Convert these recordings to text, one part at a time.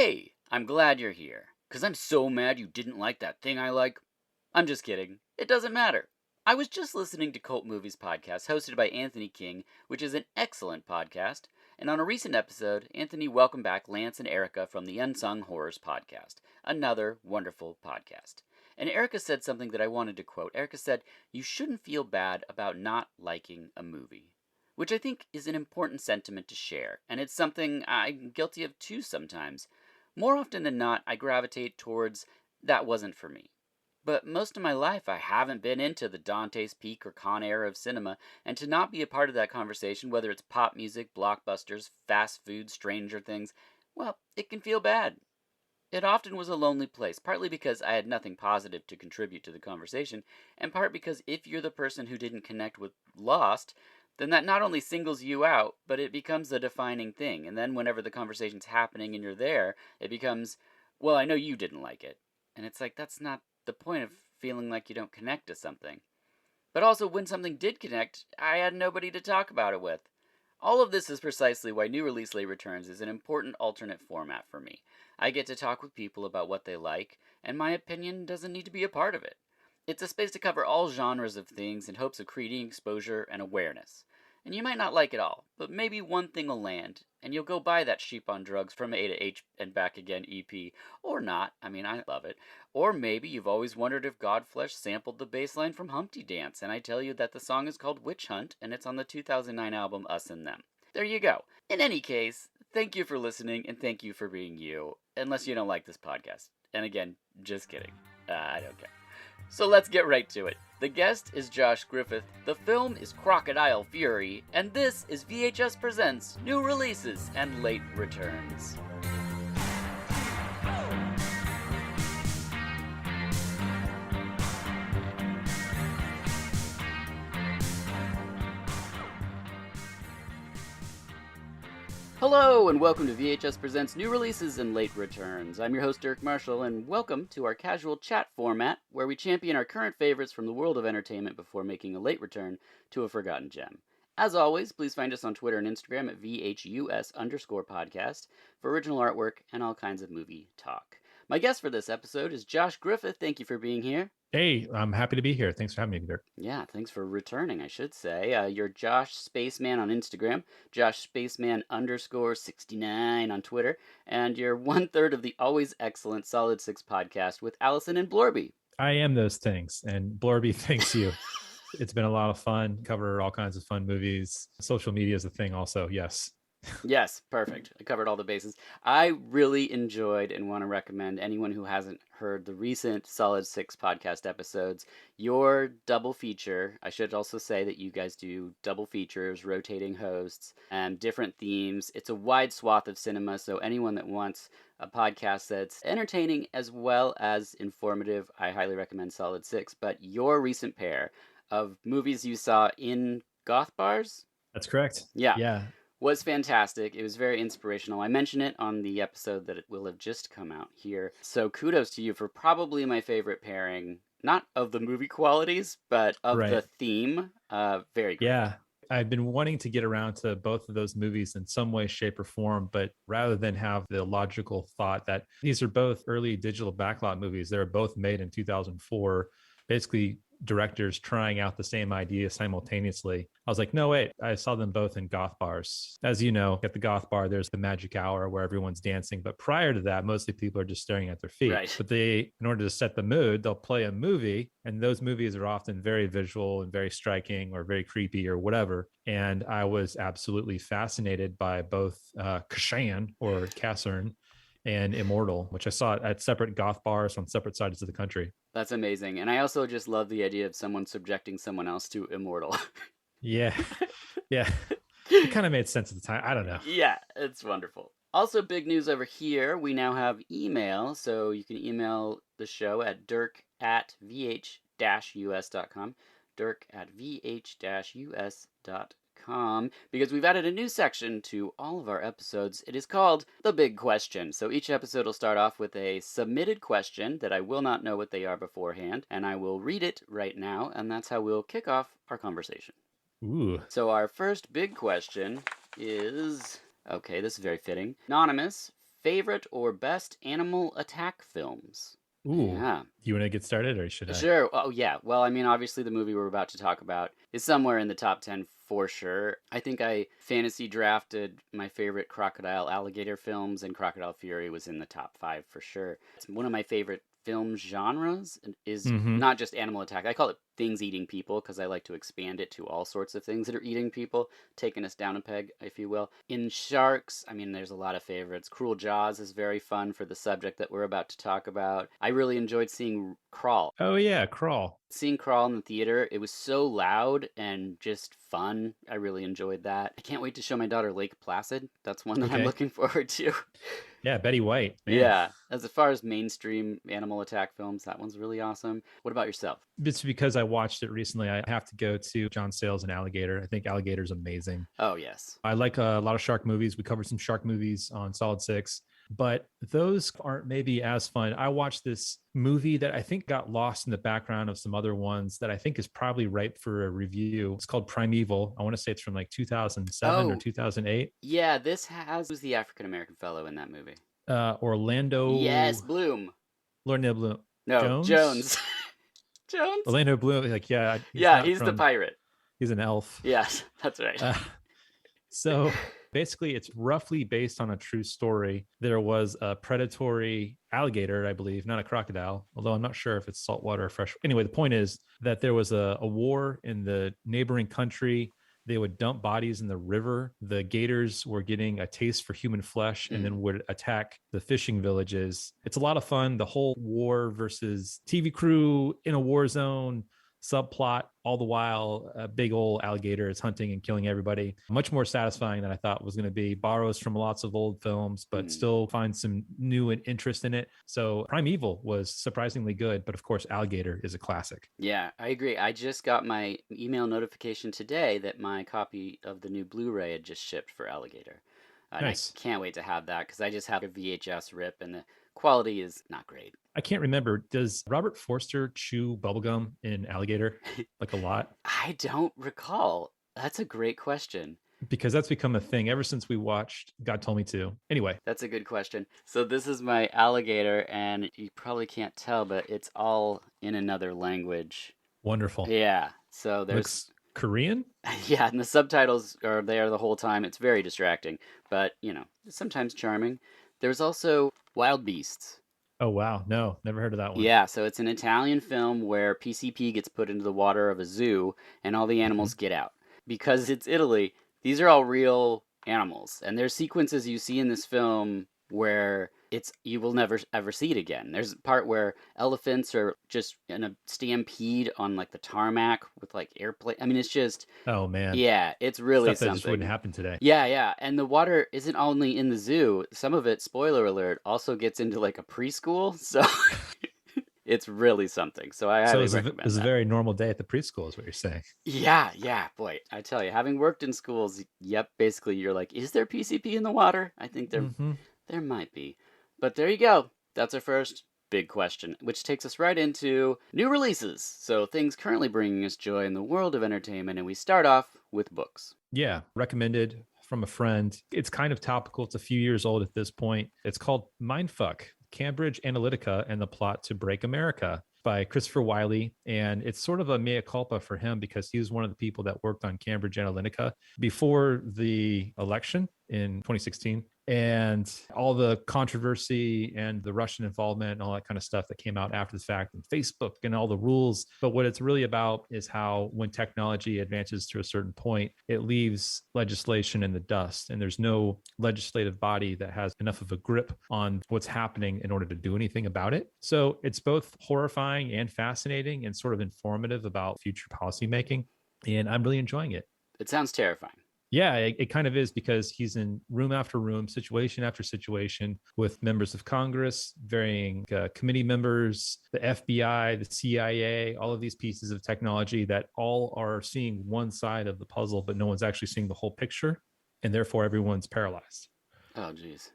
Hey, I'm glad you're here, 'cause I'm so mad you didn't like that thing I like. I'm just kidding. It doesn't matter. I was just listening to Cult Movies Podcast, hosted by Anthony King, which is an excellent podcast, and on a recent episode, Anthony welcomed back Lance and Erica from the Unsung Horrors Podcast, another wonderful podcast. And Erica said something that I wanted to quote. Erica said, "You shouldn't feel bad about not liking a movie." Which I think is an important sentiment to share, and it's something I'm guilty of too sometimes. More often than not, I gravitate towards that wasn't for me. But most of my life, I haven't been into the Dante's Peak or Con era of cinema, and to not be a part of that conversation, whether it's pop music, blockbusters, fast food, Stranger Things, well, it can feel bad. It often was a lonely place, partly because I had nothing positive to contribute to the conversation, and part because if you're the person who didn't connect with Lost, then that not only singles you out, but it becomes a defining thing. And then whenever the conversation's happening and you're there, it becomes, well, I know you didn't like it. And it's like, that's not the point of feeling like you don't connect to something. But also, when something did connect, I had nobody to talk about it with. All of this is precisely why New Release Late Returns is an important alternate format for me. I get to talk with people about what they like, and my opinion doesn't need to be a part of it. It's a space to cover all genres of things in hopes of creating exposure and awareness. And you might not like it all, but maybe one thing will land, and you'll go buy that Sheep on Drugs from A to H and Back Again EP. Or not, I mean, I love it. Or maybe you've always wondered if Godflesh sampled the bass line from Humpty Dance, and I tell you that the song is called Witch Hunt, and it's on the 2009 album Us and Them. There you go. In any case, thank you for listening, and thank you for being you, unless you don't like this podcast. And again, just kidding. I don't care. So let's get right to it. The guest is Josh Griffith, the film is Crocodile Fury, and this is VHS Presents New Releases and Late Returns. Hello, and welcome to VHS Presents New Releases and Late Returns. I'm your host, Dirk Marshall, and welcome to our casual chat format, where we champion our current favorites from the world of entertainment before making a late return to a forgotten gem. As always, please find us on Twitter and Instagram at VHUS_podcast for original artwork and all kinds of movie talk. My guest for this episode is Josh Griffith. Thank you for being here. Hey, I'm happy to be here. Thanks for having me, Dirk. Yeah, thanks for returning, I should say. You're Josh Spaceman on Instagram, Josh Spaceman _69 on Twitter, and you're 1/3 of the always excellent Solid Six podcast with Allison and Blorby. I am those things, and Blorby thanks you. It's been a lot of fun. Cover all kinds of fun movies. Social media is a thing also, yes. Yes, perfect. I covered all the bases. I really enjoyed and want to recommend anyone who hasn't heard the recent Solid Six podcast episodes, your double feature. I should also say that you guys do double features, rotating hosts, and different themes. It's a wide swath of cinema, so anyone that wants a podcast that's entertaining as well as informative, I highly recommend Solid Six. But your recent pair of movies you saw in goth bars? That's correct. Yeah. Was fantastic. It was very inspirational. I mentioned it on the episode that it will have just come out here. So kudos to you for probably my favorite pairing, not of the movie qualities, but of the theme. Very great. Yeah. I've been wanting to get around to both of those movies in some way, shape, or form, but rather than have the logical thought that these are both early digital backlot movies, they were both made in 2004, basically directors trying out the same idea simultaneously. I was like, no, wait, I saw them both in goth bars. As you know, at the goth bar, there's the magic hour where everyone's dancing. But prior to that, mostly people are just staring at their feet. Right. But in order to set the mood, they'll play a movie. And those movies are often very visual and very striking or very creepy or whatever. And I was absolutely fascinated by both Kashan or Kassern and Immortal, which I saw at separate goth bars on separate sides of the country. That's amazing. And I also just love the idea of someone subjecting someone else to Immortal. Yeah. It kind of made sense at the time. I don't know. Yeah, it's wonderful. Also, big news over here. We now have email, so you can email the show at dirk@vh-us.com. dirk@vh-us.com. Because we've added a new section to all of our episodes. It is called The Big Question. So each episode will start off with a submitted question that I will not know what they are beforehand, and I will read it right now, and that's how we'll kick off our conversation. Ooh. So our first big question is, okay, this is very fitting. Anonymous, favorite or best animal attack films. Ooh, Yeah. you want to get started or should I? Sure. Oh, yeah. Well, I mean, obviously, the movie we're about to talk about is somewhere in the top 10 for sure. I think I fantasy drafted my favorite crocodile alligator films, and Crocodile Fury was in the top 5 for sure. It's one of my favorite film genres is Mm-hmm. not just animal attack. I call it things eating people because I like to expand it to all sorts of things that are eating people, taking us down a peg, if you will. In sharks, I mean, there's a lot of favorites. Cruel Jaws is very fun for the subject that we're about to talk about. I really enjoyed seeing Crawl. Oh yeah, Crawl. Seeing Crawl in the theater, it was so loud and just fun. I really enjoyed that. I can't wait to show my daughter Lake Placid. That's one that I'm Okay. looking forward to. Yeah, Betty White, man. Yeah, as far as mainstream animal attack films, that one's really awesome. What about yourself? It's because I watched it recently. I have to go to John Sayles and Alligator. I think Alligator's amazing. Oh, yes. I like a lot of shark movies. We covered some shark movies on Solid Six, but those aren't maybe as fun. I watched this movie that I think got lost in the background of some other ones that I think is probably ripe for a review. It's called Primeval. I want to say it's from like 2007 or Oh, 2008. yeah, who's the African American fellow in that movie? Yes, Orlando, Bloom. Orlando Bloom, No, Jones, Jones. Jones? Orlando Bloom. Like, yeah, he's Yeah, not he's the from. pirate. He's an elf. Yes, that's right. So basically, it's roughly based on a true story. There was a predatory alligator, I believe, not a crocodile, although I'm not sure if it's saltwater or fresh. Anyway, the point is that there was a war in the neighboring country. They would dump bodies in the river. The gators were getting a taste for human flesh and then would attack the fishing villages. It's a lot of fun. The whole war versus TV crew in a war zone subplot, all the while a big old alligator is hunting and killing everybody. Much more satisfying than I thought was going to be. Borrows from lots of old films, but still finds some new and interest in it. So Primeval was surprisingly good, but of course Alligator is a classic. Yeah, I agree. I just got my email notification today that my copy of the new Blu-ray had just shipped for Alligator. And Nice. I can't wait to have that because I just have a VHS rip and the quality is not great. I can't remember. Does Robert Forster chew bubblegum in Alligator like a lot? I don't recall. That's a great question. Because that's become a thing ever since we watched God Told Me To. Anyway, That's a good question. So this is my Alligator, and you probably can't tell, but it's all in another language. wonderful. Yeah. So there's Looks Korean? yeah, and the subtitles are there the whole time. It's very distracting, but sometimes charming. There's also Wild Beasts. Oh, wow. No, never heard of that one. Yeah, so it's an Italian film where PCP gets put into the water of a zoo and all the animals get out. Because it's Italy, these are all real animals. And there's sequences you see in this film where you will never ever see it again. There's a part where elephants are just in a stampede on like the tarmac with like airplane. I mean, it's just Oh, man. yeah, it's really Stuff that just something. wouldn't happen today. Yeah, yeah. And the water isn't only in the zoo. Some of it, spoiler alert, also gets into like a preschool. So it's really something. So I So highly it recommend was a that. very normal day at the preschool, is what you're saying. Yeah, yeah, boy. I tell you, having worked in schools, yep, basically you're like, is there PCP in the water? I think there might be. But there you go. That's our first big question, which takes us right into new releases. So things currently bringing us joy in the world of entertainment, and we start off with books. Yeah, recommended from a friend. It's kind of topical. It's a few years old at this point. It's called Mindfuck, Cambridge Analytica and the Plot to Break America by Christopher Wiley. And it's sort of a mea culpa for him because he was one of the people that worked on Cambridge Analytica before the election in 2016. And all the controversy and the Russian involvement and all that kind of stuff that came out after the fact, and Facebook and all the rules. But what it's really about is how when technology advances to a certain point, it leaves legislation in the dust. And there's no legislative body that has enough of a grip on what's happening in order to do anything about it. So it's both horrifying and fascinating and sort of informative about future policymaking. And I'm really enjoying it. It sounds terrifying. Yeah, it kind of is because he's in room after room, situation after situation with members of Congress, varying committee members, the FBI, the CIA, all of these pieces of technology that all are seeing one side of the puzzle, but no one's actually seeing the whole picture. And therefore, everyone's paralyzed. Oh, geez.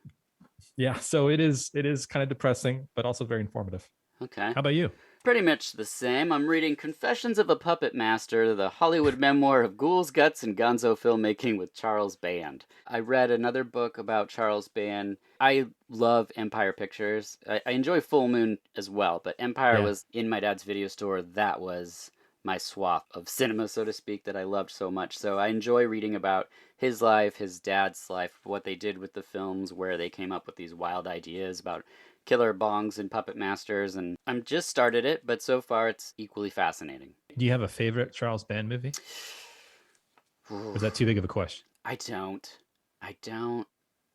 Yeah, so it is kind of depressing, but also very informative. Okay. How about you? Pretty much the same. I'm reading Confessions of a Puppet Master, the Hollywood memoir of ghouls, guts, and gonzo filmmaking with Charles Band. I read another book about Charles Band. I love Empire Pictures. I enjoy Full Moon as well, but Empire Yeah. was in my dad's video store. That was my swath of cinema, so to speak, that I loved so much. So I enjoy reading about his life, his dad's life, what they did with the films, where they came up with these wild ideas about killer bongs and puppet masters, and I'm just started it, but so far it's equally fascinating. Do you have a favorite Charles Band movie? Or is that too big of a question? I don't.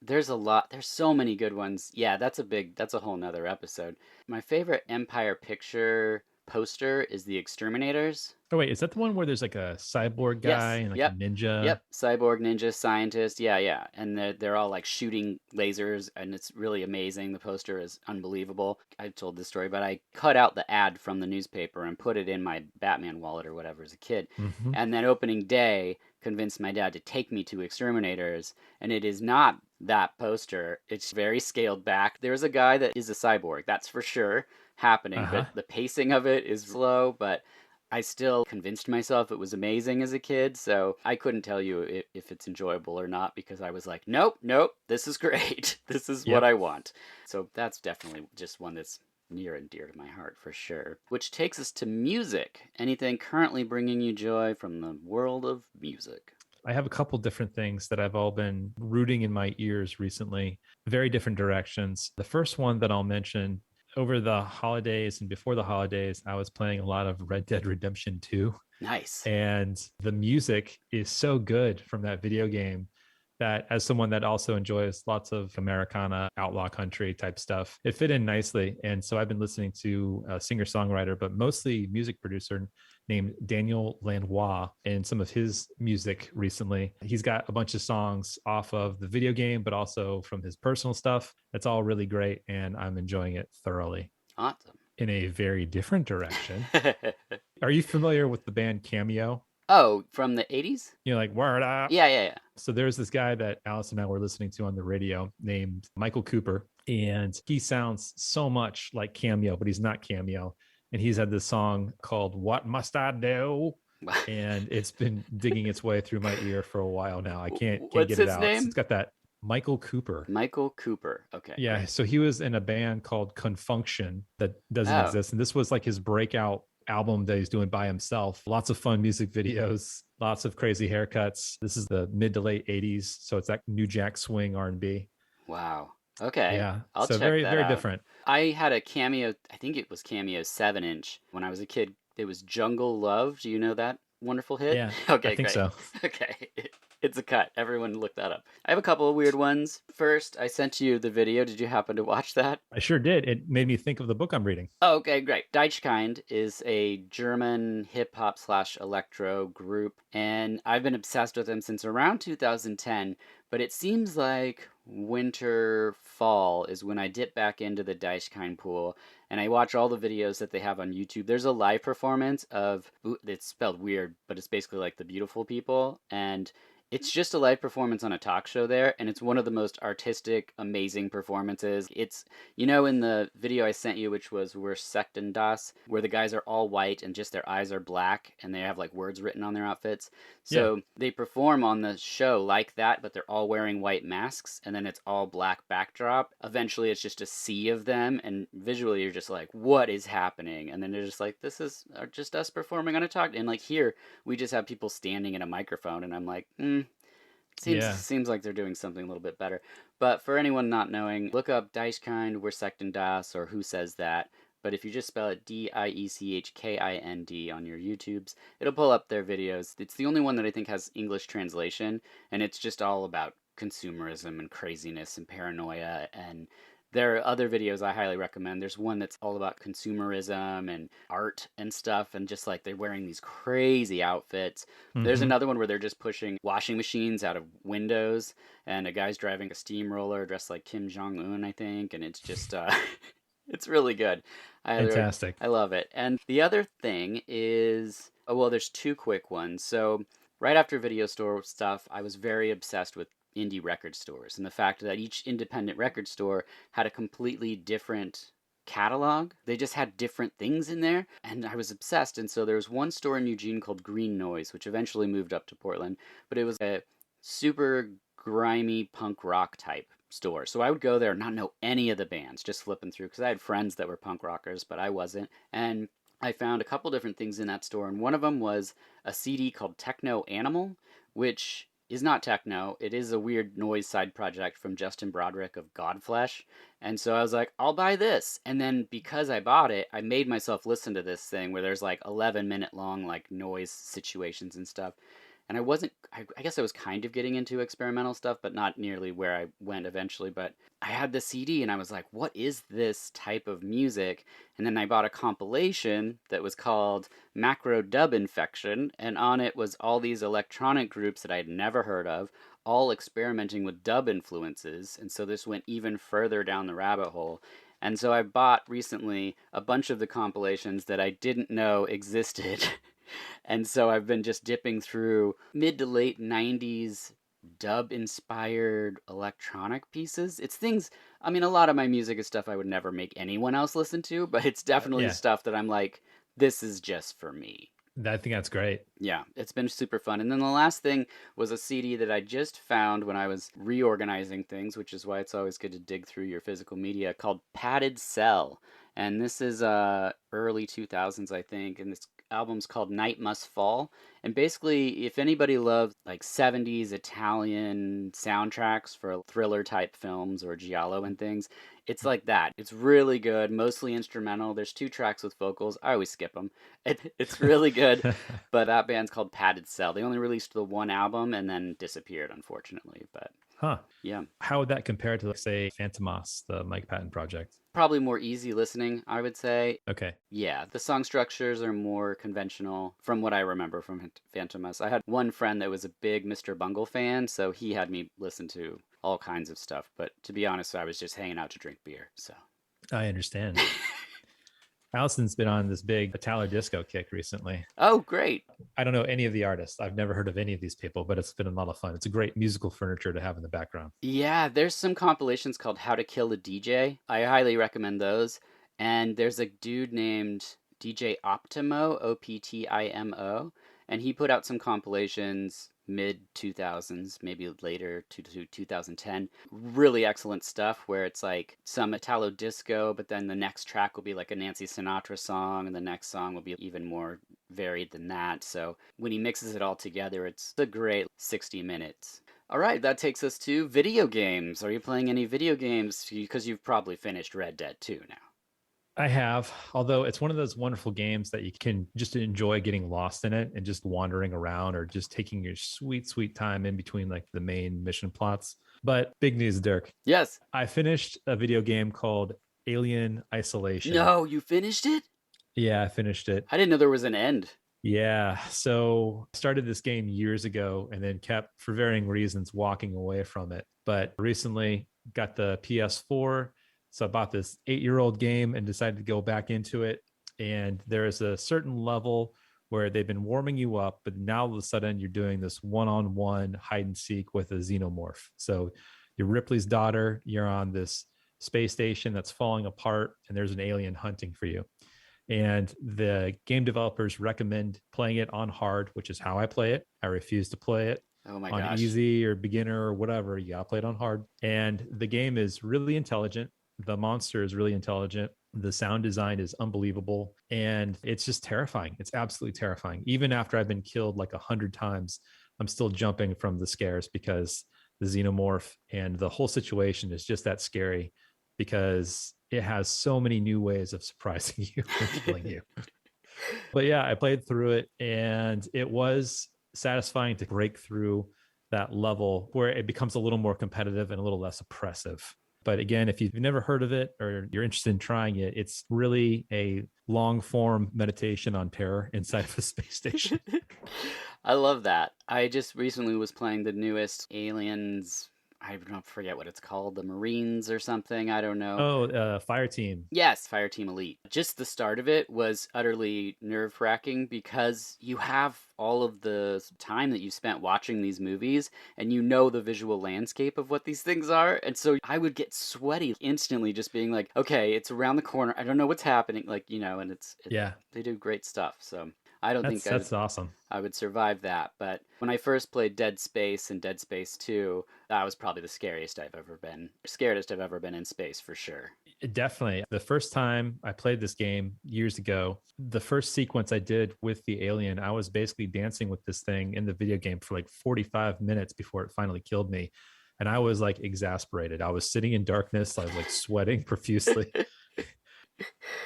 There's a lot. There's so many good ones. Yeah, that's a whole nother episode. My favorite Empire Picture poster is The Exterminators. Oh wait, is that the one where there's like a cyborg guy Yes. and like a Yep. ninja? Yep. Cyborg ninja scientist. Yeah, yeah. And they're all like shooting lasers, and it's really amazing. The poster is unbelievable. I've told this story, but I cut out the ad from the newspaper and put it in my Batman wallet or whatever as a kid. Mm-hmm. And then opening day, convinced my dad to take me to Exterminators, and it is not that poster. It's very scaled back. There's a guy that is a cyborg, that's for sure happening, Uh-huh. but the pacing of it is slow, but I still convinced myself it was amazing as a kid, so I couldn't tell you if it's enjoyable or not because I was like, nope, nope, this is great. This is what Yep. I want. So that's definitely just one that's near and dear to my heart for sure. Which takes us to music. Anything currently bringing you joy from the world of music? I have a couple different things that I've all been rooting in my ears recently, very different directions. The first one that I'll mention over the holidays and before the holidays, I was playing a lot of Red Dead Redemption 2. Nice. And the music is so good from that video game that, as someone that also enjoys lots of Americana, outlaw country type stuff, it fit in nicely. And so I've been listening to a singer songwriter, but mostly music producer named Daniel Lanois and some of his music recently. He's got a bunch of songs off of the video game, but also from his personal stuff. It's all really great, and I'm enjoying it thoroughly. Awesome. In a very different direction, are you familiar with the band Cameo? Oh, from the 80s? You know, like Word Up. Yeah, yeah, yeah. So there's this guy that Alice and I were listening to on the radio named Michael Cooper, and he sounds so much like Cameo, but he's not Cameo. And he's had this song called What Must I Do? And it's been digging its way through my ear for a while now. I can't What's get it his out. name? It's got that Michael Cooper. Michael Cooper. Okay. Yeah. Great. So he was in a band called Confunction that doesn't exist. And this was like his breakout album that he's doing by himself. Lots of fun music videos, lots of crazy haircuts. This is the mid to late 80s. So it's that New Jack Swing R&B. Wow. Okay. Yeah. I'll so check very, that very out. different. I had a Cameo, I think it was Cameo 7-inch when I was a kid. It was Jungle Love. Do you know that wonderful hit? Yeah. Okay, I think great. so. Okay. It's a cut. Everyone look that up. I have a couple of weird ones. First, I sent you the video. Did you happen to watch that? I sure did. It made me think of the book I'm reading. Oh, okay, great. Deichkind is a German hip hop / electro group, and I've been obsessed with them since around 2010. But it seems like winter, fall is when I dip back into the Deichkind pool, and I watch all the videos that they have on YouTube. There's a live performance of, it's spelled weird, but it's basically like The Beautiful People, and it's just a live performance on a talk show there, and it's one of the most artistic, amazing performances. It's, you know, in the video I sent you, which was We're Sekten Das, where the guys are all white and just their eyes are black, and they have like words written on their outfits. So they perform on the show like that, but they're all wearing white masks, and then it's all black backdrop. Eventually it's just a sea of them, and visually you're just like, what is happening? And then they're just like, this is just us performing on a talk. And like here, we just have people standing in a microphone, and I'm like, Seems like they're doing something a little bit better. But for anyone not knowing, look up Deichkind, We're Sekten Das, or Who Says That. But if you just spell it Diechkind on your YouTubes, it'll pull up their videos. It's the only one that I think has English translation, and it's just all about consumerism and craziness and paranoia. And there are other videos I highly recommend. There's one that's all about consumerism and art and stuff, and just like they're wearing these crazy outfits. There's another one where they're just pushing washing machines out of windows, and a guy's driving a steamroller dressed like Kim Jong-un, I think, and it's just it's really good. Fantastic. I love it. And the other thing is, there's two quick ones. So right after video store stuff, I was very obsessed with indie record stores and the fact that each independent record store had a completely different catalog. They just had different things in there, and I was obsessed. And so there was one store in Eugene called Green Noise, which eventually moved up to Portland, but it was a super grimy punk rock type store. So I would go there and not know any of the bands, just flipping through because I had friends that were punk rockers, but I wasn't. And I found a couple different things in that store, and one of them was a CD called Techno Animal, which is not techno. It is a weird noise side project from Justin Broderick of Godflesh. And so I was like, I'll buy this. And then because I bought it, I made myself listen to this thing where there's like 11-minute long like noise situations and stuff. And I wasn't, I guess I was kind of getting into experimental stuff, but not nearly where I went eventually. But I had the CD and I was like, what is this type of music? And then I bought a compilation that was called Macro Dub Infection. And on it was all these electronic groups that I had never heard of, all experimenting with dub influences. And so this went even further down the rabbit hole. And so I bought recently a bunch of the compilations that I didn't know existed. And so I've been just dipping through mid to late 90s dub inspired electronic pieces. It's things, I mean, a lot of my music is stuff I would never make anyone else listen to, but it's definitely Yeah. stuff that I'm like, this is just for me. I think that's great. Yeah, it's been super fun. And then the last thing was a CD that I just found when I was reorganizing things, which is why it's always good to dig through your physical media, called Padded Cell. And this is early 2000s, I think, and this album's called Night Must Fall. And basically, if anybody loves like 70s Italian soundtracks for thriller type films or giallo and things, it's like that. It's really good, mostly instrumental. There's 2 tracks with vocals. I always skip them. It's really good, but that band's called Padded Cell. They only released the one album and then disappeared, unfortunately. But Huh. yeah, How would that compare to, like, say, Phantomas, the Mike Patton project? probably more easy listening, I would say. Okay. Yeah, the song structures are more conventional from what I remember from Phantomas. I had one friend that was a big Mr. Bungle fan, so he had me listen to all kinds of stuff. But to be honest, I was just hanging out to drink beer, so. I understand. Allison's been on this big Italo disco kick recently. Oh, great. I don't know any of the artists. I've never heard of any of these people, but it's been a lot of fun. It's a great musical furniture to have in the background. Yeah, there's some compilations called How to Kill a DJ. I highly recommend those. And there's a dude named DJ Optimo, Optimo, and he put out some compilations mid 2000s, maybe later to 2010. Really excellent stuff where it's like some Italo disco, but then the next track will be like a Nancy Sinatra song, and the next song will be even more varied than that. So when he mixes it all together, it's a great 60 minutes. All right, that takes us to video games. Are you playing any video games? Because you've probably finished Red Dead 2 now. I have, although it's one of those wonderful games that you can just enjoy getting lost in it and just wandering around or just taking your sweet, sweet time in between like the main mission plots. But big news, Dirk. Yes. I finished a video game called Alien Isolation. No, you finished it? Yeah, I finished it. I didn't know there was an end. Yeah. So I started this game years ago and then kept, for varying reasons, walking away from it. But recently got the PS4. So I bought this 8-year-old game and decided to go back into it. And there is a certain level where they've been warming you up, but now all of a sudden you're doing this one-on-one hide and seek with a xenomorph. So you're Ripley's daughter, you're on this space station that's falling apart, and there's an alien hunting for you. And the game developers recommend playing it on hard, which is how I play it. I refuse to play it Oh my on gosh. easy or beginner or whatever. You gotta play it on hard. And the game is really intelligent. The monster is really intelligent. The sound design is unbelievable. And it's just terrifying. It's absolutely terrifying. Even after I've been killed like 100 times, I'm still jumping from the scares because the xenomorph and the whole situation is just that scary because it has so many new ways of surprising you and killing you. But yeah, I played through it and it was satisfying to break through that level where it becomes a little more competitive and a little less oppressive. But again, if you've never heard of it or you're interested in trying it, it's really a long form meditation on terror inside of a space station. I love that. I just recently was playing the newest Aliens I don't forget what it's called, the Marines or something. I don't know. Oh, Fire Team. Yes, Fireteam Elite. Just the start of it was utterly nerve wracking because you have all of the time that you spent watching these movies and you know the visual landscape of what these things are. And so I would get sweaty instantly just being like, okay, it's around the corner. I don't know what's happening. Like, and Yeah, they do great stuff. So I don't think that's awesome. I would survive that. But when I first played Dead Space and Dead Space 2, that was probably the scariest I've ever been in space for sure. Definitely. The first time I played this game years ago, the first sequence I did with the alien, I was basically dancing with this thing in the video game for like 45 minutes before it finally killed me. And I was like exasperated. I was sitting in darkness. I was like sweating profusely.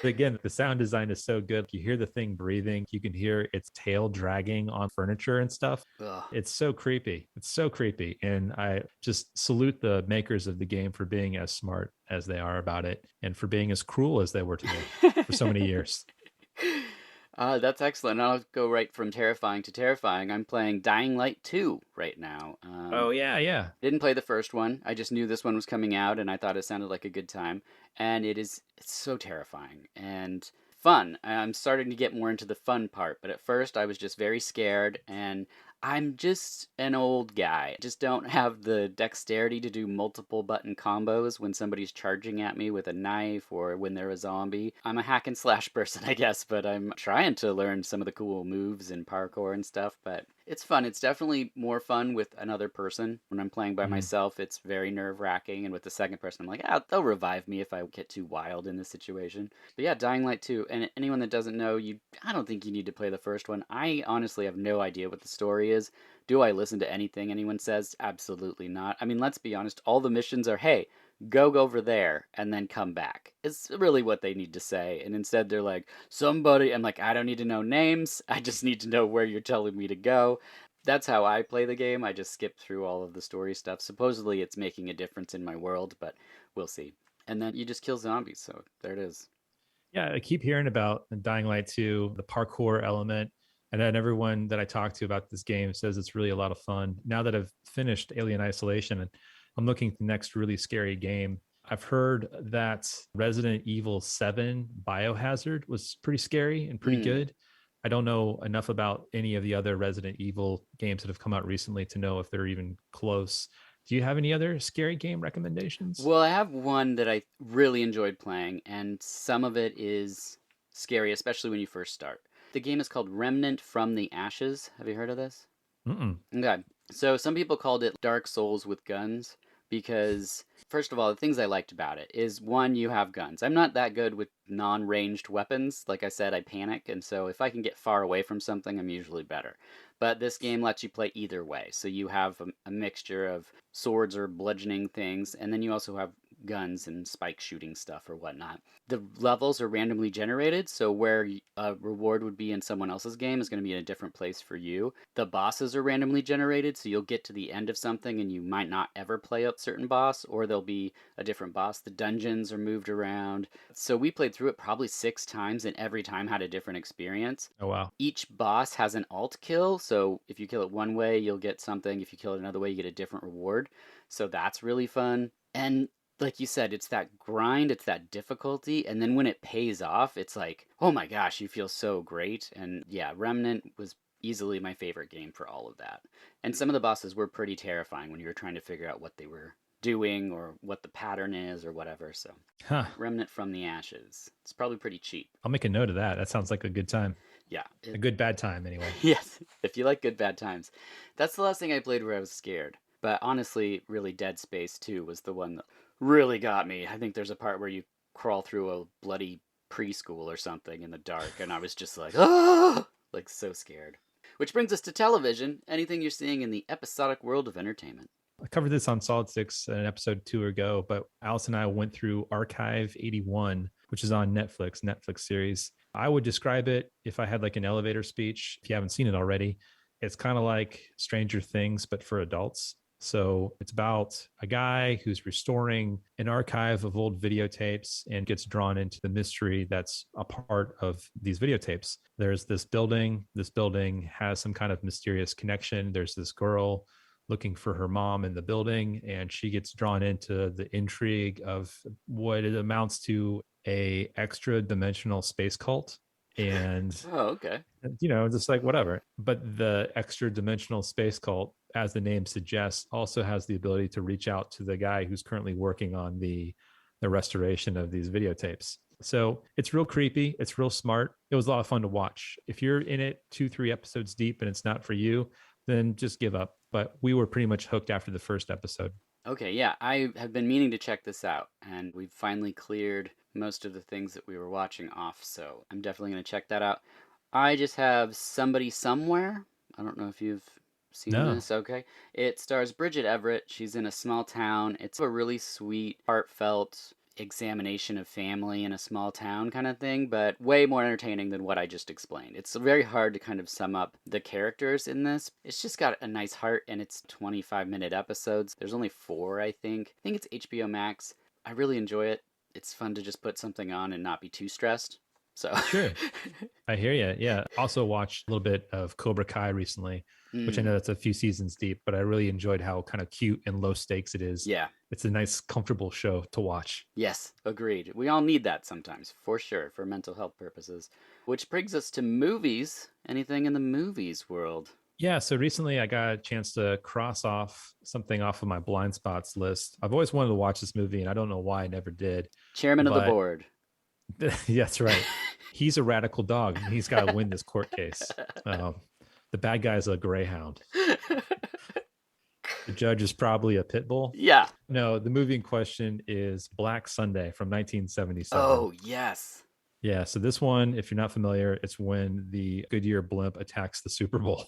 But again, the sound design is so good. You hear the thing breathing, you can hear its tail dragging on furniture and stuff. Ugh. It's so creepy. It's so creepy. And I just salute the makers of the game for being as smart as they are about it and for being as cruel as they were to me for so many years. That's excellent. I'll go right from terrifying to terrifying. I'm playing Dying Light 2 right now. Oh, yeah, yeah. Didn't play the first one. I just knew this one was coming out and I thought it sounded like a good time. And it's so terrifying and fun. I'm starting to get more into the fun part, but at first I was just very scared and I'm just an old guy. I just don't have the dexterity to do multiple button combos when somebody's charging at me with a knife or when they're a zombie. I'm a hack and slash person, I guess, but I'm trying to learn some of the cool moves and parkour and stuff, but it's fun. It's definitely more fun with another person. When I'm playing by Mm. myself, it's very nerve-wracking, and with the second person, I'm like, they'll revive me if I get too wild in this situation. But yeah, Dying Light 2, and anyone that doesn't know, I don't think you need to play the first one. I honestly have no idea what the story is. Do I listen to anything anyone says? Absolutely not. I mean, let's be honest, all the missions are, hey, go over there and then come back. It's really what they need to say. And instead they're like, somebody, I'm like, I don't need to know names. I just need to know where you're telling me to go. That's how I play the game. I just skip through all of the story stuff. Supposedly it's making a difference in my world, but we'll see. And then you just kill zombies. So there it is. Yeah, I keep hearing about Dying Light 2, the parkour element. And then everyone that I talk to about this game says it's really a lot of fun. Now that I've finished Alien Isolation and I'm looking at the next really scary game, I've heard that Resident Evil 7 Biohazard was pretty scary and pretty good. I don't know enough about any of the other Resident Evil games that have come out recently to know if they're even close. Do you have any other scary game recommendations? Well, I have one that I really enjoyed playing, and some of it is scary, especially when you first start. The game is called Remnant from the Ashes. Have you heard of this? Mm-mm. Okay. So some people called it Dark Souls with guns because, first of all, the things I liked about it is one, you have guns. I'm not that good with non ranged weapons. Like I said, I panic, and so if I can get far away from something, I'm usually better. But this game lets you play either way. So you have a mixture of swords or bludgeoning things, and then you also have guns and spike shooting stuff or whatnot. The levels are randomly generated, so where a reward would be in someone else's game is going to be in a different place for you. The bosses are randomly generated, so you'll get to the end of something and you might not ever play a certain boss, or there'll be a different boss. The dungeons are moved around. So we played through it probably 6 times, and every time had a different experience. Oh, wow. Each boss has an alt kill, so if you kill it one way, you'll get something. If you kill it another way, you get a different reward. So that's really fun. And like you said, it's that grind, it's that difficulty, and then when it pays off, it's like, oh my gosh, you feel so great. And yeah, Remnant was easily my favorite game for all of that. And some of the bosses were pretty terrifying when you were trying to figure out what they were doing or what the pattern is or whatever. So, Huh. Remnant from the Ashes. It's probably pretty cheap. I'll make a note of that. That sounds like a good time. Yeah. A good bad time, anyway. Yes, if you like good bad times. That's the last thing I played where I was scared. But honestly, really Dead Space 2 was the one that really got me. I think there's a part where you crawl through a bloody preschool or something in the dark, and I was just like, ah, like so scared. Which brings us to television. Anything you're seeing in the episodic world of entertainment? I covered this on Solid Six an episode 2 ago, but Alice and I went through Archive 81, which is on Netflix series. I would describe it, if I had like an elevator speech, if you haven't seen it already, it's kind of like Stranger Things, but for adults. So it's about a guy who's restoring an archive of old videotapes and gets drawn into the mystery that's a part of these videotapes. There's this building has some kind of mysterious connection. There's this girl looking for her mom in the building, and she gets drawn into the intrigue of what it amounts to a extra dimensional space cult. And Oh, okay. just like whatever. But the extra dimensional space cult, as the name suggests, also has the ability to reach out to the guy who's currently working on the restoration of these videotapes. So it's real creepy. It's real smart. It was a lot of fun to watch. If you're in it 2, 3 episodes deep and it's not for you, then just give up. But we were pretty much hooked after the first episode. Okay, yeah, I have been meaning to check this out, and we've finally cleared most of the things that we were watching off, so I'm definitely going to check that out. I just have Somebody Somewhere. I don't know if you've seen No. this. Okay. It stars Bridget Everett. She's in a small town. It's a really sweet, heartfelt examination of family in a small town kind of thing, but way more entertaining than what I just explained. It's very hard to kind of sum up the characters in this. It's just got a nice heart, and it's 25-minute episodes. There's only 4, I think. I think it's HBO Max. I really enjoy it. It's fun to just put something on and not be too stressed. So Sure. I hear you. Yeah. Also watched a little bit of Cobra Kai recently, which I mm, know that's a few seasons deep, but I really enjoyed how kind of cute and low stakes it is. yeah. It's a nice, comfortable show to watch. Yes, agreed. We all need that sometimes, for sure, for mental health purposes. Which brings us to movies. Anything in the movies world? Yeah. So recently I got a chance to cross off something off of my blind spots list. I've always wanted to watch this movie, and I don't know why I never did, Chairman of the but board. that's right. He's a radical dog, and he's got to win this court case. The bad guy is a greyhound. The judge is probably a pit bull. Yeah. No, the movie in question is Black Sunday from 1977. Oh, yes. Yeah, so this one, if you're not familiar, it's when the Goodyear blimp attacks the Super Bowl.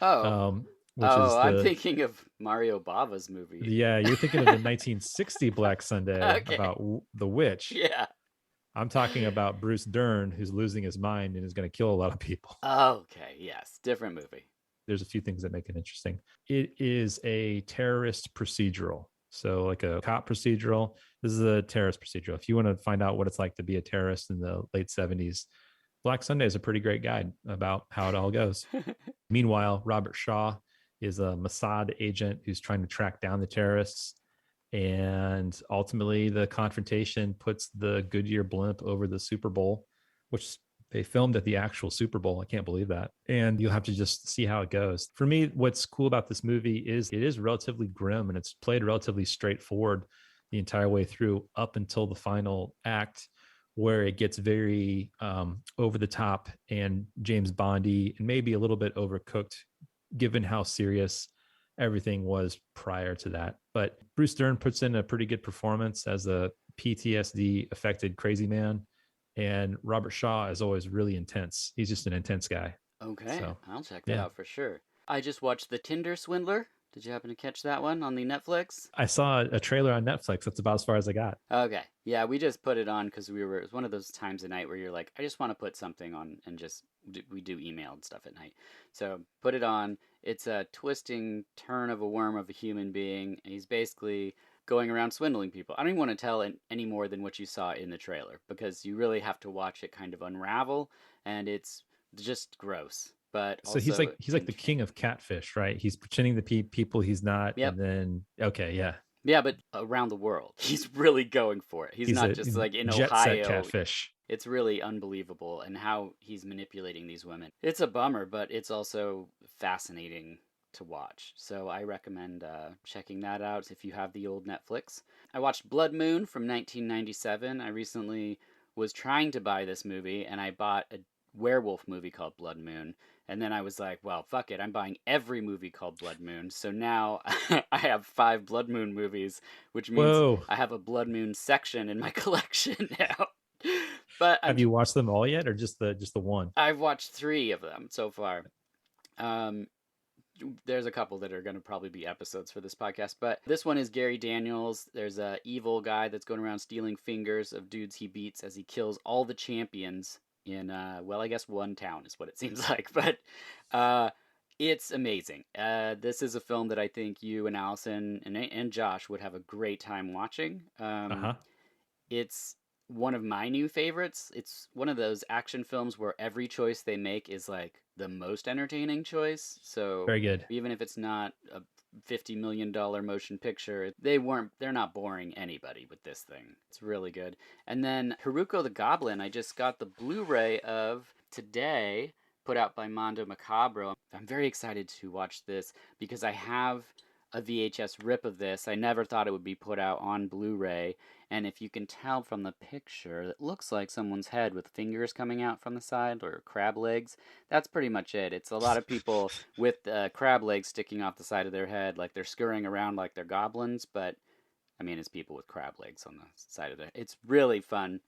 Oh. Um, which is Oh, I'm the thinking of Mario Bava's movie. yeah, you're thinking of the 1960 Black Sunday Okay. about the witch. Yeah. I'm talking about Bruce Dern, who's losing his mind and is going to kill a lot of people. Okay, yes. Different movie. There's a few things that make it interesting. It is a terrorist procedural. So, like a cop procedural, this is a terrorist procedural. If you want to find out what it's like to be a terrorist in the late 70s, Black Sunday is a pretty great guide about how it all goes. Meanwhile, Robert Shaw is a Mossad agent who's trying to track down the terrorists. And ultimately, the confrontation puts the Goodyear blimp over the Super Bowl, which they filmed at the actual Super Bowl. I can't believe that. And you'll have to just see how it goes. For me, what's cool about this movie is it is relatively grim, and it's played relatively straightforward the entire way through up until the final act, where it gets very over the top and James Bondy, and maybe a little bit overcooked given how serious everything was prior to that. But Bruce Dern puts in a pretty good performance as a PTSD affected crazy man. And Robert Shaw is always really intense. He's just an intense guy. Okay, So, I'll check that yeah. out for sure. I just watched The Tinder Swindler. Did you happen to catch that one on the Netflix? I saw a trailer on Netflix. That's about as far as I got. Okay. Yeah, we just put it on because it was one of those times of night where you're like, I just want to put something on and just, we do email and stuff at night. So put it on. It's a twisting turn of a worm of a human being. And he's basically going around swindling people. I don't even want to tell any more than what you saw in the trailer because you really have to watch it kind of unravel, and it's just gross. But So also, he's like the king of catfish, right? He's pretending to be people he's not, yep. and then okay, yeah. Yeah, but around the world. He's really going for it. He's not just like in jet set Ohio. catfish. It's really unbelievable and how he's manipulating these women. It's a bummer, but it's also fascinating to watch. So I recommend checking that out if you have the old Netflix. I watched Blood Moon from 1997. I recently was trying to buy this movie, and I bought a werewolf movie called Blood Moon. And then I was like, well, fuck it. I'm buying every movie called Blood Moon. So now I have 5 Blood Moon movies, which means Whoa. I have a Blood Moon section in my collection now. But have you watched them all yet, or just the one? I've watched 3 of them so far. There's a couple that are going to probably be episodes for this podcast, but this one is Gary Daniels. There's a evil guy that's going around stealing fingers of dudes he beats as he kills all the champions in well, I guess one town is what it seems like, but it's amazing. This is a film that I think you and Allison and Josh would have a great time watching. It's one of my new favorites. It's one of those action films where every choice they make is like the most entertaining choice. So Very good. even if it's not a $50 million motion picture. They're not boring anybody with this thing. It's really good. And then Haruko the Goblin, I just got the Blu-ray of today, put out by Mondo Macabro. I'm very excited to watch this because I have a VHS rip of this. I never thought it would be put out on Blu-ray. And if you can tell from the picture, it looks like someone's head with fingers coming out from the side or crab legs. That's pretty much it. It's a lot of people with crab legs sticking off the side of their head, like they're scurrying around like they're goblins, but I mean, it's people with crab legs on the side of their. It's really fun.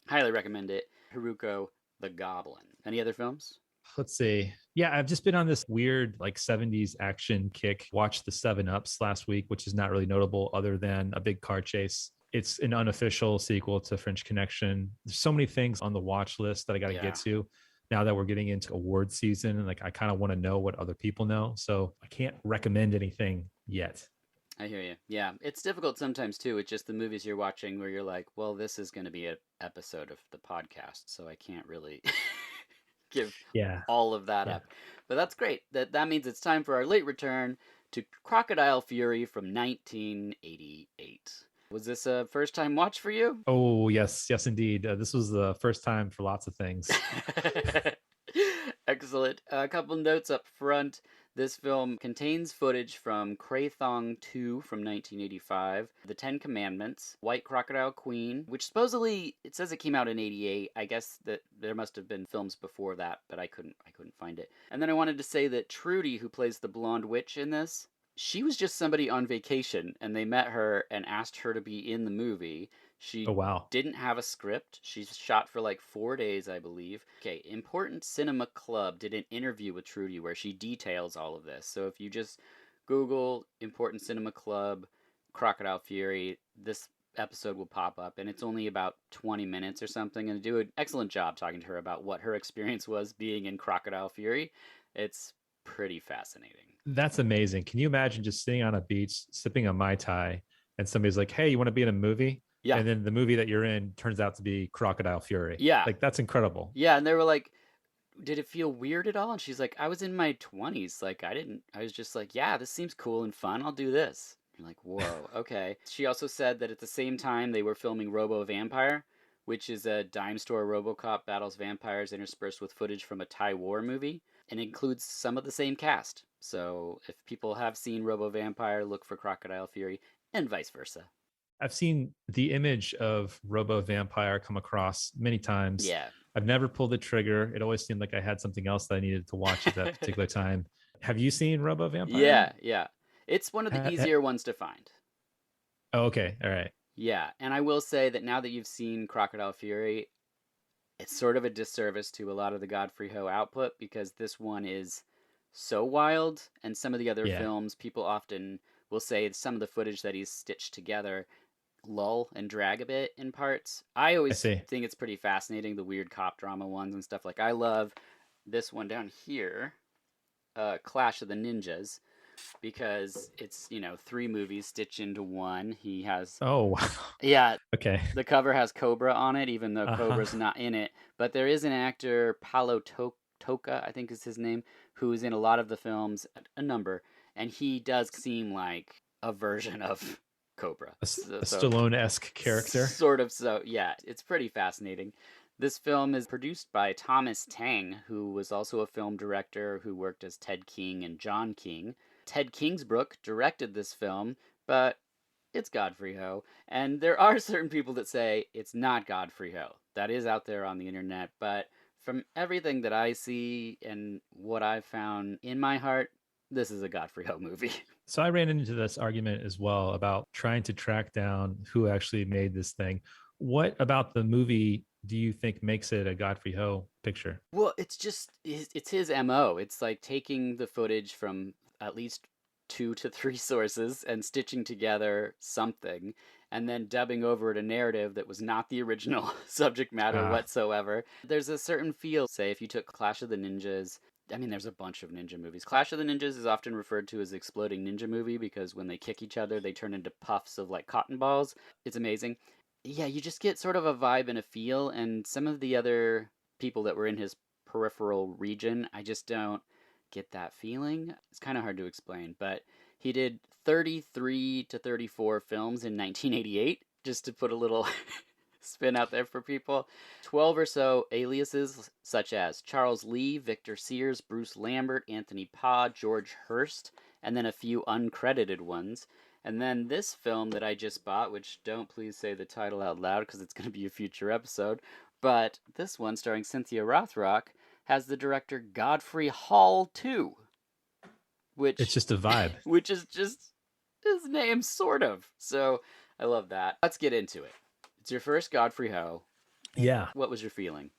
Highly recommend it. Haruko the Goblin. Any other films? Let's see. Yeah, I've just been on this weird like 70s action kick. Watched the 7-Ups last week, which is not really notable other than a big car chase. It's an unofficial sequel to French Connection. There's so many things on the watch list that I got to get to now that we're getting into award season. And like, I kind of want to know what other people know. So I can't recommend anything yet. I hear you. Yeah, it's difficult sometimes too. It's just the movies you're watching where you're like, well, this is going to be an episode of the podcast, so I can't really give all of that up. But that's great. That means it's time for our late return to Crocodile Fury from 1988. Was this a first time watch for you? Oh, yes, indeed. This was the first time for lots of things. Excellent. A couple notes up front. This film contains footage from Krathong 2 from 1985, The Ten Commandments, White Crocodile Queen, which supposedly, it says it came out in 88. I guess that there must have been films before that, but I couldn't find it. And then I wanted to say that Trudy, who plays the blonde witch in this, she was just somebody on vacation, and they met her and asked her to be in the movie. She didn't have a script. She shot for like 4 days, I believe. Okay, Important Cinema Club did an interview with Trudy where she details all of this. So if you just Google Important Cinema Club, Crocodile Fury, this episode will pop up, and it's only about 20 minutes or something, and do an excellent job talking to her about what her experience was being in Crocodile Fury. It's pretty fascinating. That's amazing. Can you imagine just sitting on a beach, sipping a Mai Tai, and somebody's like, hey, you want to be in a movie? Yeah. And then the movie that you're in turns out to be Crocodile Fury. Yeah. Like, that's incredible. Yeah. And they were like, did it feel weird at all? And she's like, I was in my 20s. Like, I was just like, yeah, this seems cool and fun. I'll do this. You're like, whoa, okay. She also said that at the same time they were filming Robo Vampire, which is a dime store RoboCop battles vampires interspersed with footage from a Thai war movie, and includes some of the same cast. So if people have seen Robo Vampire, look for Crocodile Fury, and vice versa. I've seen the image of Robo Vampire come across many times. Yeah. I've never pulled the trigger. It always seemed like I had something else that I needed to watch at that particular time. Have you seen Robo Vampire? Yeah. It's one of the easier ones to find. Oh, okay. All right. Yeah, and I will say that now that you've seen Crocodile Fury, it's sort of a disservice to a lot of the Godfrey Ho output because this one is so wild, and some of the other films, people often will say some of the footage that he's stitched together lull and drag a bit in parts. I always think it's pretty fascinating, the weird cop drama ones and stuff. Like, I love this one down here, Clash of the Ninjas, because it's, 3 movies stitched into one. He has... Oh, wow. Yeah. Okay. The cover has Cobra on it, even though Cobra's not in it. But there is an actor, Paulo Toca, I think is his name, who is in a lot of the films, a number, and he does seem like a version of Cobra. A Stallone-esque character. Sort of, so, yeah. It's pretty fascinating. This film is produced by Thomas Tang, who was also a film director who worked as Ted King and John King. Ted Kingsbrook directed this film, but it's Godfrey Ho. And there are certain people that say it's not Godfrey Ho. That is out there on the internet, but from everything that I see and what I've found in my heart, this is a Godfrey Ho movie. So I ran into this argument as well about trying to track down who actually made this thing. What about the movie do you think makes it a Godfrey Ho picture? Well, it's his MO. It's like taking the footage from at least 2 to 3 sources and stitching together something and then dubbing over it a narrative that was not the original subject matter whatsoever. There's a certain feel, say if you took Clash of the Ninjas, I mean, there's a bunch of ninja movies. Clash of the Ninjas is often referred to as the exploding ninja movie because when they kick each other, they turn into puffs of like cotton balls. It's amazing. Yeah, you just get sort of a vibe and a feel, and some of the other people that were in his peripheral region, I just don't get that feeling. It's kind of hard to explain, but He did 33 to 34 films in 1988, just to put a little spin out there for people. 12 or so aliases, such as Charles Lee, Victor Sears, Bruce Lambert, Anthony Pa, George Hurst, and then a few uncredited ones. And then this film that I just bought, which don't please say the title out loud because it's going to be a future episode, but this one, starring Cynthia Rothrock, has the director Godfrey Hall too, which It's just a vibe. which is just his name, sort of. So I love that. Let's get into it. It's your first Godfrey Ho. Yeah. What was your feeling?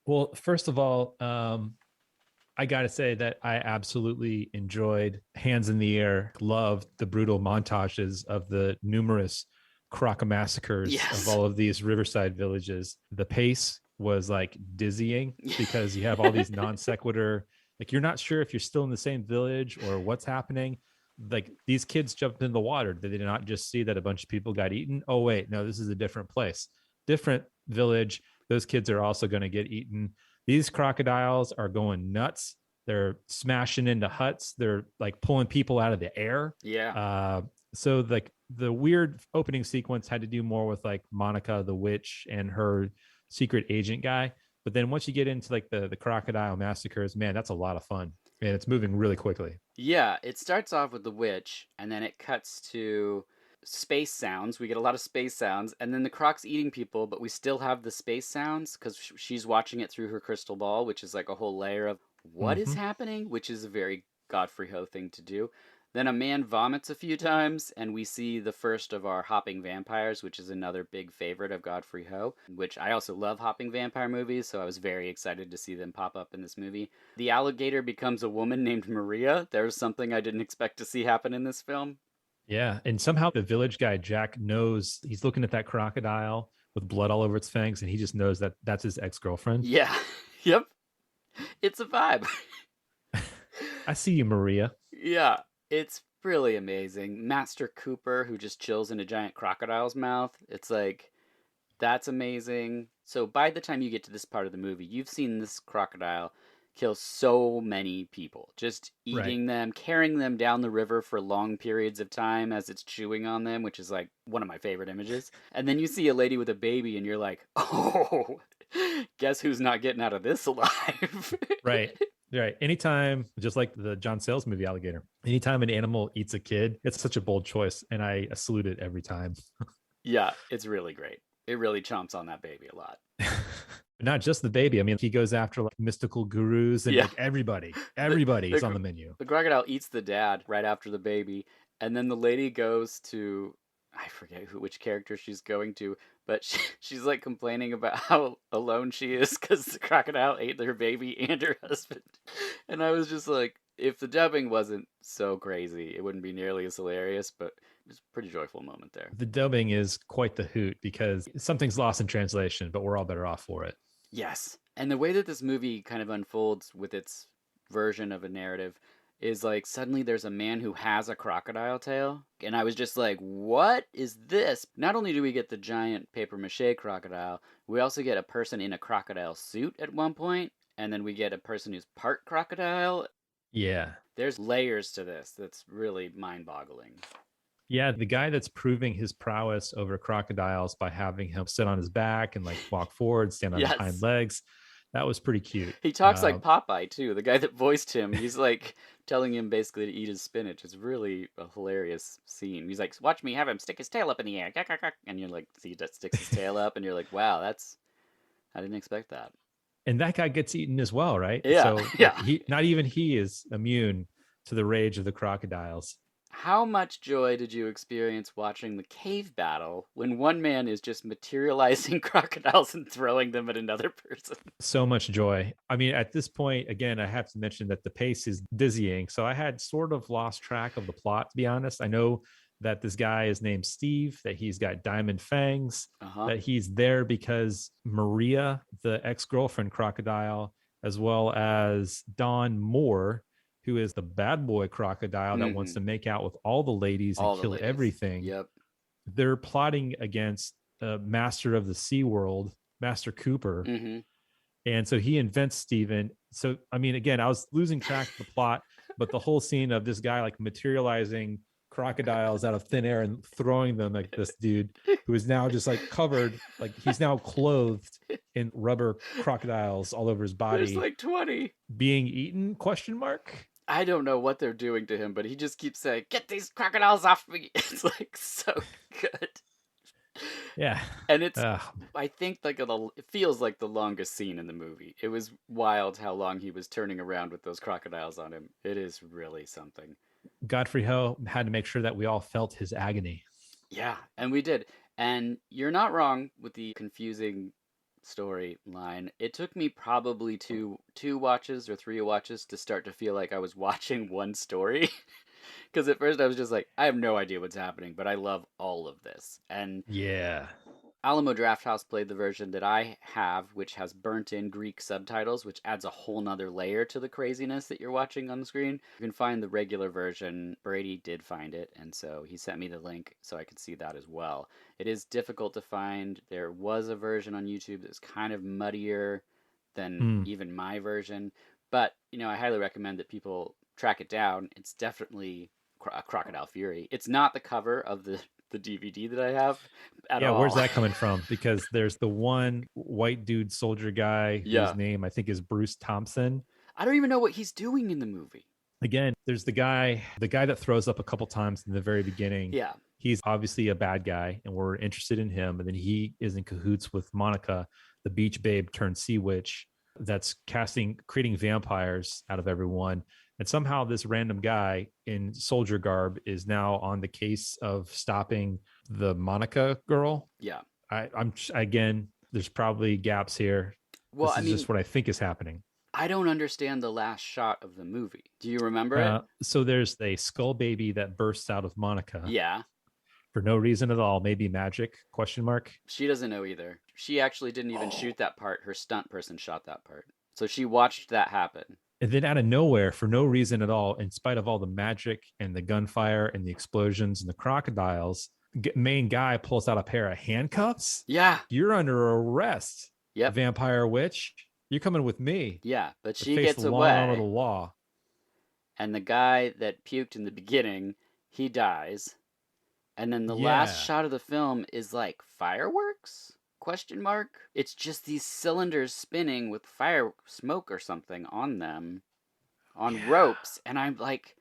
Well, first of all, I got to say that I absolutely enjoyed Hands in the Air, loved the brutal montages of the numerous croc massacres Yes. of all of these riverside villages. The pace was like dizzying because you have all these non sequitur, like you're not sure if you're still in the same village or what's happening. Like these kids jumped in the water. Did they not just see that a bunch of people got eaten? Oh, wait, no, this is a different place, different village. Those kids are also going to get eaten. These crocodiles are going nuts. They're smashing into huts. They're like pulling people out of the air. Yeah. So like the weird opening sequence had to do more with like Monica, the witch, and her secret agent guy. But then once you get into like the crocodile massacres, man, that's a lot of fun. And it's moving really quickly. Yeah, it starts off with the witch, and then it cuts to space sounds. We get a lot of space sounds, and then the croc's eating people, but we still have the space sounds because she's watching it through her crystal ball, which is like a whole layer of what is happening, which is a very Godfrey Ho thing to do. Then a man vomits a few times, and we see the first of our hopping vampires, which is another big favorite of Godfrey Ho, which I also love hopping vampire movies, so I was very excited to see them pop up in this movie. The alligator becomes a woman named Maria. There's something I didn't expect to see happen in this film. Yeah. And somehow the village guy, Jack, knows he's looking at that crocodile with blood all over its fangs, and he just knows that that's his ex-girlfriend. Yeah. Yep. It's a vibe. I see you, Maria. Yeah. It's really amazing. Master Cooper, who just chills in a giant crocodile's mouth. It's like, that's amazing. So by the time you get to this part of the movie, you've seen this crocodile kill so many people, just eating them, carrying them down the river for long periods of time as it's chewing on them, which is like one of my favorite images. And then you see a lady with a baby and you're like, oh, guess who's not getting out of this alive? Right. Anytime, just like the John Sayles movie Alligator, anytime an animal eats a kid, it's such a bold choice, and I salute it every time. Yeah, it's really great. It really chomps on that baby a lot. Not just the baby. I mean, he goes after like mystical gurus and like everybody's on the menu. The crocodile eats the dad right after the baby, and then the lady goes to, I forget which character she's going to, but she's like complaining about how alone she is because the crocodile ate her baby and her husband. And I was just like, if the dubbing wasn't so crazy, it wouldn't be nearly as hilarious, but it was a pretty joyful moment there. The dubbing is quite the hoot because something's lost in translation, but we're all better off for it. Yes. And the way that this movie kind of unfolds with its version of a narrative is like suddenly there's a man who has a crocodile tail. And I was just like, what is this? Not only do we get the giant paper mache crocodile, we also get a person in a crocodile suit at one point, and then we get a person who's part crocodile. Yeah. There's layers to this that's really mind-boggling. Yeah, the guy that's proving his prowess over crocodiles by having him sit on his back and like walk forward, stand on his hind legs. That was pretty cute. He talks like Popeye, too. The guy that voiced him, he's like telling him basically to eat his spinach. It's really a hilarious scene. He's like, watch me have him stick his tail up in the air. And you're like, see, he sticks his tail up, and you're like, wow, I didn't expect that. And that guy gets eaten as well, right? Yeah. So not even he is immune to the rage of the crocodiles. How much joy did you experience watching the cave battle when one man is just materializing crocodiles and throwing them at another person? So much joy. I mean, at this point, again, I have to mention that the pace is dizzying. So I had sort of lost track of the plot, to be honest. I know that this guy is named Steve, that he's got diamond fangs, that he's there because Maria, the ex-girlfriend crocodile, as well as Don Moore, who is the bad boy crocodile that wants to make out with all the ladies and kill everything. Yep. They're plotting against master of the Sea World, Master Cooper. And so he invents Steven. So, I mean, again, I was losing track of the plot, but the whole scene of this guy like materializing crocodiles out of thin air and throwing them at this dude who is now just like covered, like he's now clothed in rubber crocodiles all over his There's body, like 20. being eaten, question mark. I don't know what they're doing to him, but he just keeps saying, "Get these crocodiles off me." It's like so good. Yeah. And it's, I think, like it feels like the longest scene in the movie. It was wild how long he was turning around with those crocodiles on him. It is really something. Godfrey Ho had to make sure that we all felt his agony. Yeah, and we did. And you're not wrong with the confusing storyline. It took me probably two watches or three watches to start to feel like I was watching one story. Because at first I was just like, I have no idea what's happening, but I love all of this. And yeah, Alamo Drafthouse played the version that I have, which has burnt in Greek subtitles, which adds a whole nother layer to the craziness that you're watching on the screen. You can find the regular version. Brady did find it, and so he sent me the link so I could see that as well. It is difficult to find. There was a version on YouTube that's kind of muddier than even my version, but I highly recommend that people track it down. It's definitely a Crocodile Fury. It's not the cover of the DVD that I have at all. Where's that coming from? Because there's the one white dude soldier guy whose name I think is Bruce Thompson. I don't even know what he's doing in the movie. Again, there's the guy that throws up a couple times in the very beginning. Yeah. He's obviously a bad guy and we're interested in him. And then he is in cahoots with Monica, the beach babe turned sea witch that's creating vampires out of everyone. And somehow this random guy in soldier garb is now on the case of stopping the Monica girl. Yeah. I'm again, there's probably gaps here. Well, this is just what I think is happening. I don't understand the last shot of the movie. Do you remember it? So there's a skull baby that bursts out of Monica. Yeah. For no reason at all. Maybe magic, question mark. She doesn't know either. She actually didn't even shoot that part. Her stunt person shot that part. So she watched that happen. And then out of nowhere, for no reason at all, in spite of all the magic and the gunfire and the explosions and the crocodiles, main guy pulls out a pair of handcuffs. Yeah. You're under arrest. Yep. Vampire witch. You're coming with me. Yeah, but she gets away. Arm of the law. And the guy that puked in the beginning, he dies. And then the last shot of the film is like fireworks? Question mark? It's just these cylinders spinning with fire smoke or something on them, on ropes, and I'm like,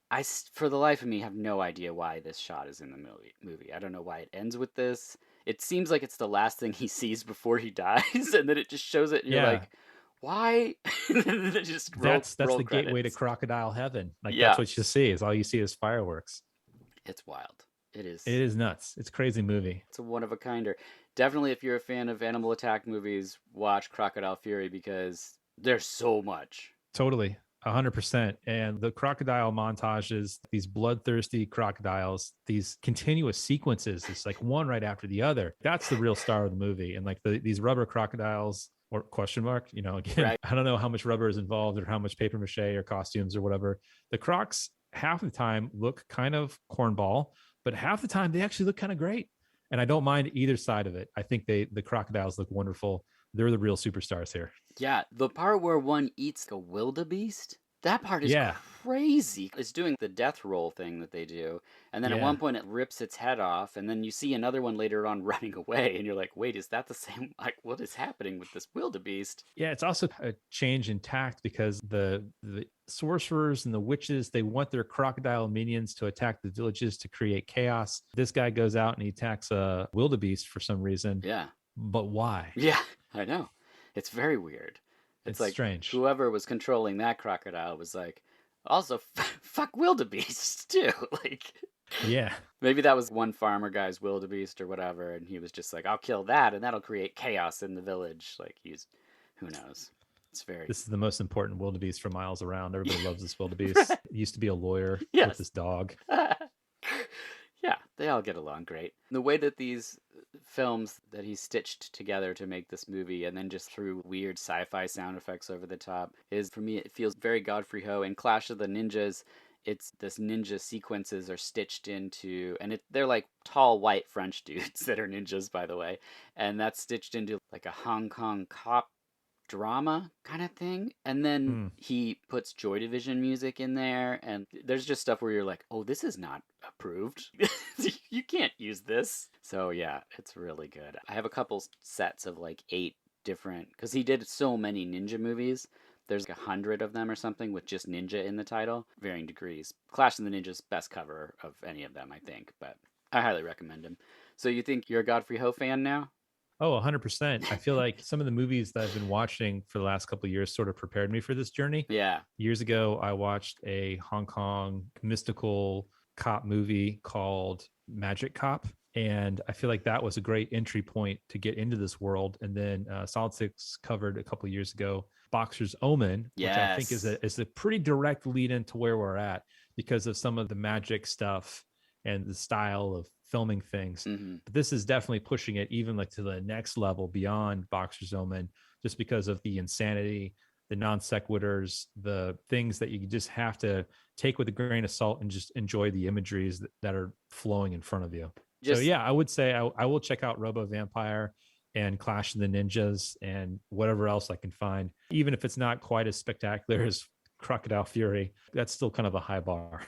for the life of me, have no idea why this shot is in the movie. I don't know why it ends with this. It seems like it's the last thing he sees before he dies, and then it just shows it, and you're like, why? Just that's roll the credits. Gateway to crocodile heaven. Like that's what you see. Is all you see is fireworks. It's wild. It is nuts. It's a crazy movie. It's a one of a kinder. Definitely, if you're a fan of animal attack movies, watch Crocodile Fury because there's so much. Totally. 100%. And the crocodile montages, these bloodthirsty crocodiles, these continuous sequences, it's like one right after the other. That's the real star of the movie. And like these rubber crocodiles, or question mark, again, right. I don't know how much rubber is involved or how much paper mache or costumes or whatever. The crocs half the time look kind of cornball, but half the time they actually look kind of great. And I don't mind either side of it. I think the crocodiles look wonderful. They're the real superstars here. Yeah, the part where one eats a wildebeest, that part is crazy. It's doing the death roll thing that they do. And then at one point it rips its head off. And then you see another one later on running away. And you're like, wait, is that the same? Like, what is happening with this wildebeest? Yeah, it's also a change in tact because the sorcerers and the witches, they want their crocodile minions to attack the villages to create chaos. This guy goes out and he attacks a wildebeest for some reason. Yeah. But why? Yeah, I know. It's very weird. It's like strange. Whoever was controlling that crocodile was like, also fuck wildebeests too. Like, yeah, maybe that was one farmer guy's wildebeest or whatever, and he was just like, I'll kill that, and that'll create chaos in the village. Like who knows? This is the most important wildebeest for miles around. Everybody loves this wildebeest. Right. He used to be a lawyer with this dog. Yeah, they all get along great. The way that these films that he stitched together to make this movie and then just threw weird sci-fi sound effects over the top is, for me, it feels very Godfrey Ho. In Clash of the Ninjas, it's this ninja sequences are stitched into, and they're like tall white French dudes that are ninjas, by the way, and that's stitched into like a Hong Kong cop drama kind of thing. And then Hmm. he puts Joy Division music in there. And there's just stuff where you're like, oh, this is not approved. You can't use this. So yeah, it's really good. I have a couple sets of like 8 different, because he did so many ninja movies. There's like 100 of them or something with just ninja in the title, varying degrees. Clash of the Ninja's best cover of any of them, I think, but I highly recommend him. So you think you're a Godfrey Ho fan now? Oh, 100%. I feel like some of the movies that I've been watching for the last couple of years sort of prepared me for this journey. Yeah. Years ago, I watched a Hong Kong mystical cop movie called Magic Cop. And I feel like that was a great entry point to get into this world. And then Solid Six covered a couple of years ago Boxer's Omen, which I think Yes. is a pretty direct lead into where we're at because of some of the magic stuff and the style of filming things. Hmm. But this is definitely pushing it even like to the next level beyond Boxer's Omen, just because of the insanity, the non sequiturs, the things that you just have to take with a grain of salt and just enjoy the imageries that are flowing in front of you. So Just yeah, I would say I will check out Robo Vampire and Clash of the Ninjas and whatever else I can find, even if it's not quite as spectacular as Crocodile Fury. That's still kind of a high bar.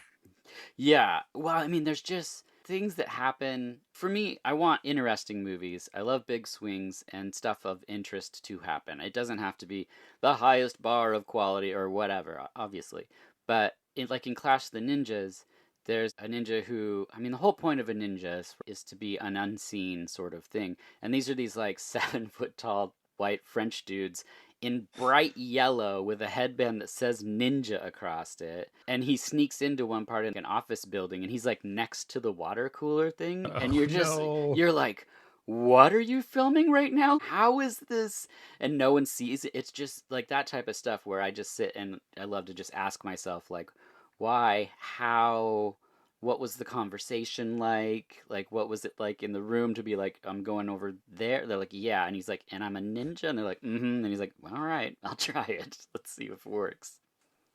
yeah. Well, I mean, there's just things that happen. For me, I want interesting movies. I love big swings and stuff of interest to happen. It doesn't have to be the highest bar of quality or whatever, obviously. But like in Clash of the Ninjas, there's a ninja who, I mean, the whole point of a ninja is to be an unseen sort of thing. And these are these like 7 foot tall white French dudes in bright yellow with a headband that says ninja across it. And he sneaks into one part of an office building and he's like next to the water cooler thing. And Oh no. you're like, what are you filming right now? How is this? And no one sees it. It's just like that type of stuff where I just sit and I love to just ask myself, like, why, how, what was the conversation like? Like, what was it like in the room to be like, I'm going over there? They're like, yeah. And he's like, and I'm a ninja? And they're like, mm-hmm. And he's like, all right, I'll try it. Let's see if it works.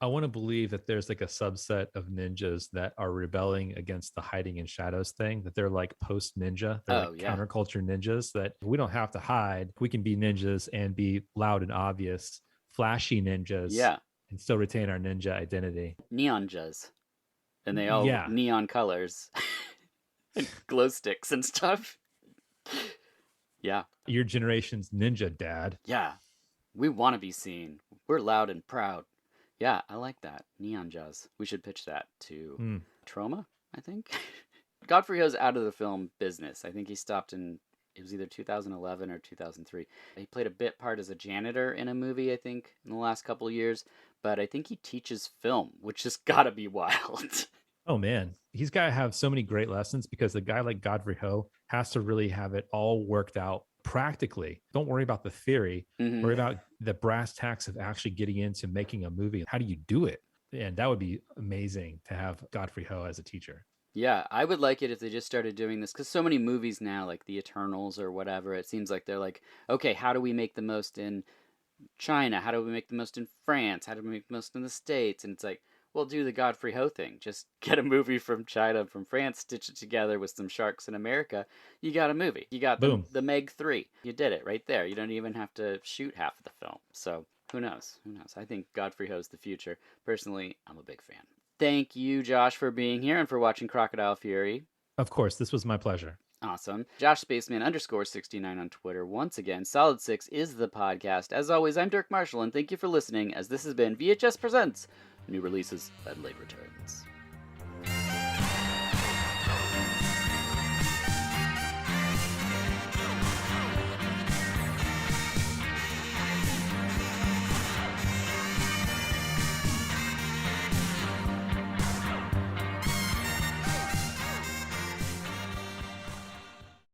I want to believe that there's like a subset of ninjas that are rebelling against the hiding in shadows thing, that they're like post ninja. They're Oh, like yeah. counterculture ninjas that we don't have to hide. We can be ninjas and be loud and obvious, flashy ninjas Yeah. and still retain our ninja identity. Neon jazz. And they all Yeah. neon colors and glow sticks and stuff. Yeah. Your generation's ninja dad. Yeah. We want to be seen. We're loud and proud. Yeah, I like that. Neon jazz. We should pitch that to Hmm. Troma, I think. Godfrey Ho's out of the film business. I think he stopped in, it was either 2011 or 2003. He played a bit part as a janitor in a movie, I think, in the last couple of years. But I think he teaches film, which has got to be wild. Oh man, he's got to have so many great lessons because a guy like Godfrey Ho has to really have it all worked out practically. Don't worry about the theory, Hmm. worry about the brass tacks of actually getting into making a movie. How do you do it? And that would be amazing to have Godfrey Ho as a teacher. Yeah, I would like it if they just started doing this because so many movies now, like The Eternals or whatever, it seems like they're like, okay, how do we make the most in China? How do we make the most in France? How do we make the most in the States? And it's like, well, do the Godfrey Ho thing. Just get a movie from China, from France, stitch it together with some sharks in America. You got a movie. You got Boom. the Meg 3. You did it right there. You don't even have to shoot half of the film. So who knows? Who knows? I think Godfrey Ho's the future. Personally, I'm a big fan. Thank you, Josh, for being here and for watching Crocodile Fury. Of course, this was my pleasure. Awesome. Josh Spaceman _69 on Twitter. Once again, Solid 6 is the podcast. As always, I'm Dirk Marshall, and thank you for listening, as this has been VHS Presents New Releases and Late Returns.